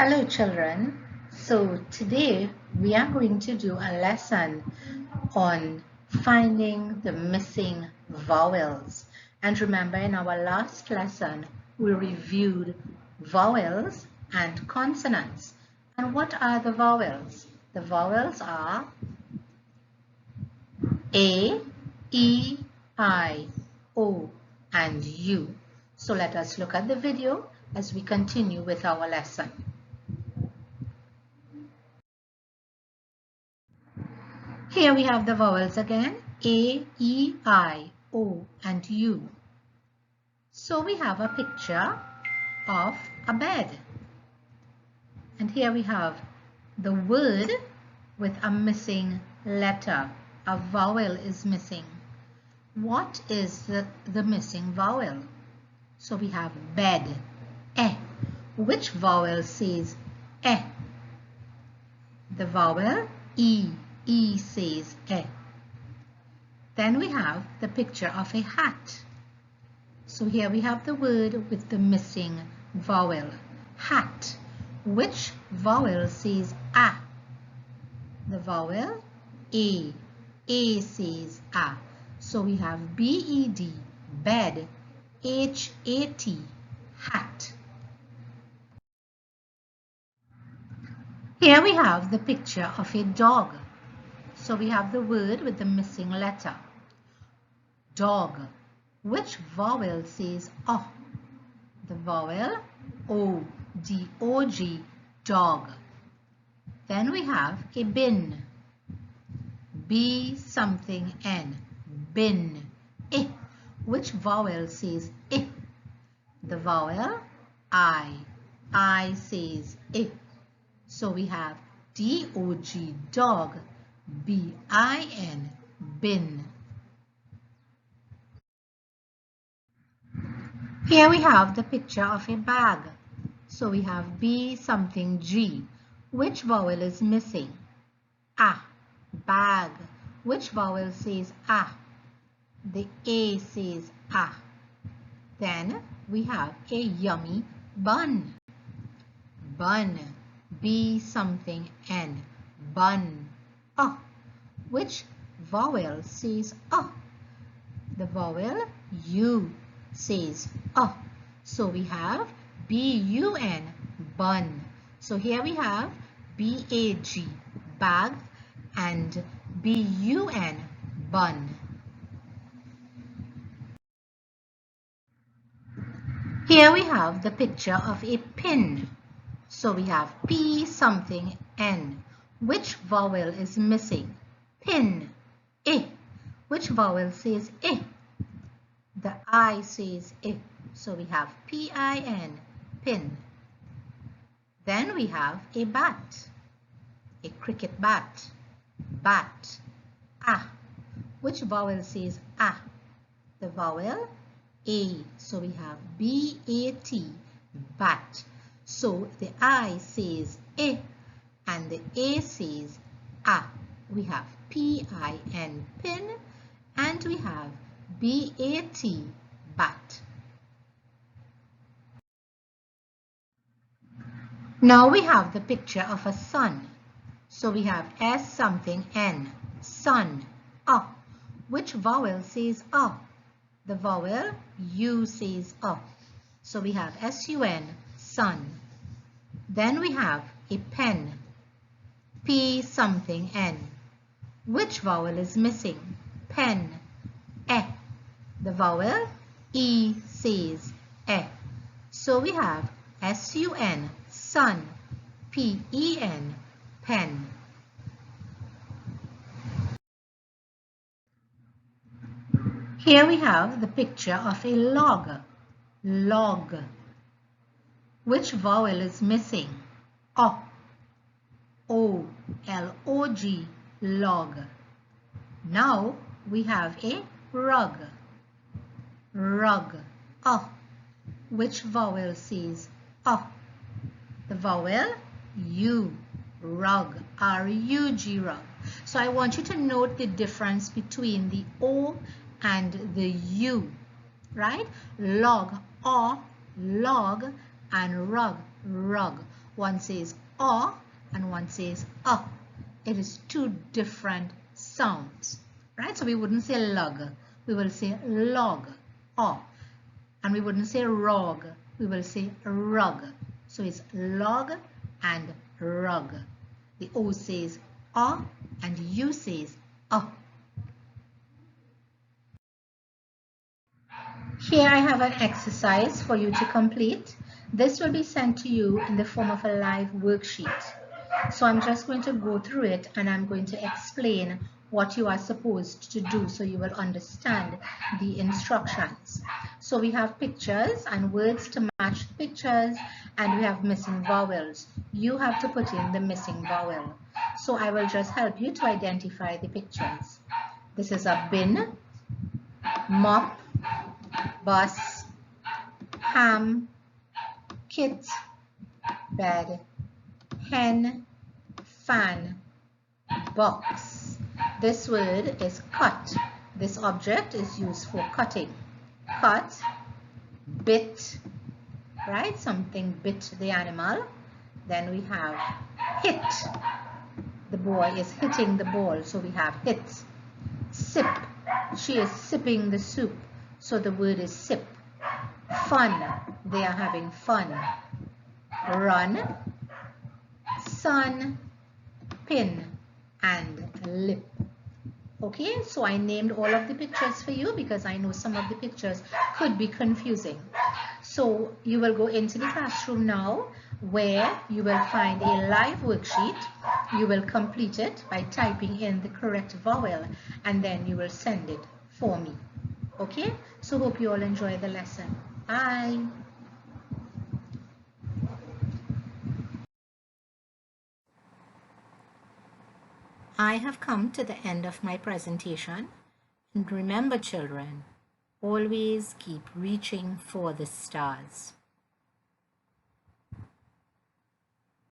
Hello children. So today we are going to do a lesson on finding the missing vowels. And remember, in our last lesson we reviewed vowels and consonants. And what are the vowels? The vowels are A, E, I, O and U. So let us look at the video as we continue with our lesson. Here we have the vowels again, A, E, I, O and U. So we have a picture of a bed. And here we have the word with a missing letter. A vowel is missing. What is the missing vowel? So we have bed, E. Which vowel says E? The vowel E. E says E. Then we have the picture of a hat. So here we have the word with the missing vowel, hat. Which vowel says A? The vowel A. A says A. So we have B-E-D, bed, H-A-T, hat. Here we have the picture of a dog. So we have the word with the missing letter, dog. Which vowel says O? The vowel O, D-O-G, dog. Then we have a bin, B something N, bin, I. Which vowel says I? The vowel I says I. So we have D-O-G, dog, B-I-N, bin. Here we have the picture of a bag. So we have B something G. Which vowel is missing? A, bag. Which vowel says A? The A says A. Then we have a yummy bun. Bun, B something N, bun. O. Which vowel says O? The vowel U says O. So we have B-U-N, bun. So here we have B-A-G, bag, and B-U-N, bun. Here we have the picture of a pin. So we have P something N. Which vowel is missing? Pin, I. Which vowel says I? The I says I. So we have P-I-N, pin. Then we have a bat, a cricket bat, bat, A. Which vowel says A? The vowel A. So we have B-A-T, bat. So the I says I and the A says A. We have P-I-N, pin, and we have B-A-T, bat. Now we have the picture of a sun. So we have S something N, sun, O. Which vowel says O? The vowel U says O. So we have S-U-N, sun. Then we have a pen, P something N. Which vowel is missing? Pen, E. The vowel E says E. So we have S-U-N, sun, P-E-N, pen. Here we have the picture of a log, log. Which vowel is missing? O. O, L-O-G, log. Now we have a rug, rug, O. Which vowel says O? The vowel U, rug, R-U-G, rug. So I want you to note the difference between the O and the U, right? Log, O, log, and rug, rug. One says and one says It is two different sounds, right? So we wouldn't say lug, we will say log, and we wouldn't say rog, we will say rug. So it's log and rug. The O says and U says Here I have an exercise for you to complete. This will be sent to you in the form of a live worksheet. So I'm just going to go through it and I'm going to explain what you are supposed to do so you will understand the instructions. So we have pictures and words to match the pictures, and we have missing vowels. You have to put in the missing vowel. So I will just help you to identify the pictures. This is a bin, mop, bus, ham, kit, bed, hen, fan, box. This word is cut. This object is used for cutting. Cut, bit, right? Something bit the animal. Then we have hit. The boy is hitting the ball, so we have hit. Sip. She is sipping the soup, so the word is sip. Fun. They are having fun. Run, sun, pin, and lip. Okay, so I named all of the pictures for you because I know some of the pictures could be confusing. So you will go into the classroom now, where you will find a live worksheet. You will complete it by typing in the correct vowel, and then you will send it for me. Okay, so hope you all enjoy the lesson. Bye. I have come to the end of my presentation, and remember children, always keep reaching for the stars.